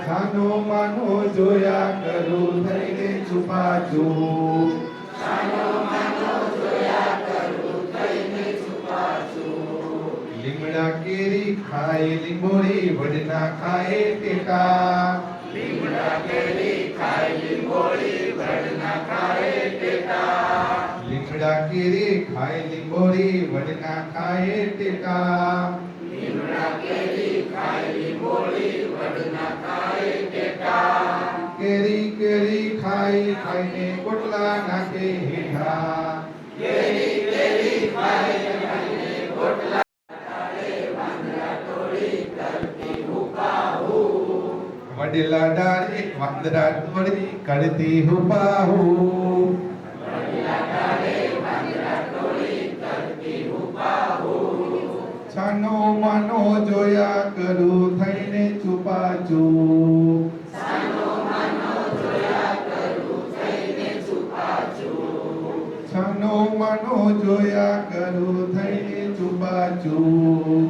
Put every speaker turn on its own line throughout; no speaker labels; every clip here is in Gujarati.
છાનો માનો જોયા કરું થઈને છુપાચું. લીમડા કેરી ખાય લીંબોડી વડના ખાય ટેકા. લીમડા કેરી ખાય લીંબોડી વડના ખાય ટેકા. કેરી કેરી ખાઈ ખાઈને કોટલા નાખે હેઠા. વડેલા ડાળે વાંદરા ટોળી કરતી હુપાહુ. છાનો માનો જોયા કરું થઈને છુપાચું. છાનો માનો જોયા કરું થઈને છુપાચું.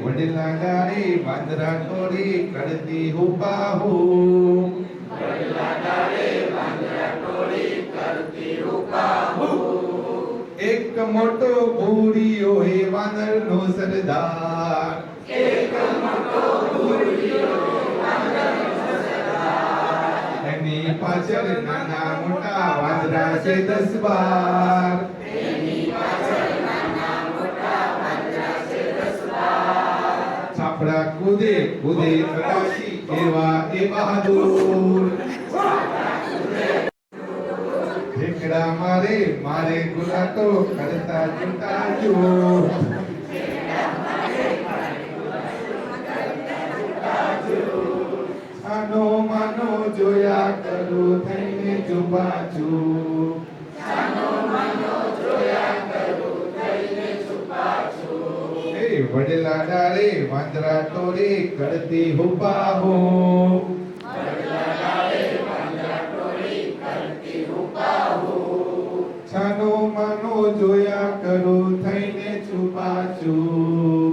વડેલા ડાળે વાંદરા ટોળી કરતી હુપાહુ. એક મોટો ભૂરીયો હે વાનરનો સરદાર. એની પાછળ નાના મોટા વાંદરા છે 10-12. છાપડા કૂદે કૂદે અગાસી એવા એ બહાદુર. ઠેકડા મારે મારે ગુલાટો કરતા જુટા જો. છાનો માનો જોયા કરું થઈને છુપાચું. વડેલા ડાળે વાંદરા ટોળી કરતી હુપાહુ. છાનો માનો જોયા કરું થઈને છુપાચું.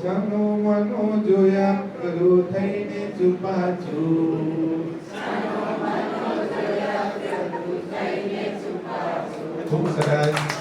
છાનો માનો જોયા કરું થઈને છુપાચું. ખૂબ સરસ.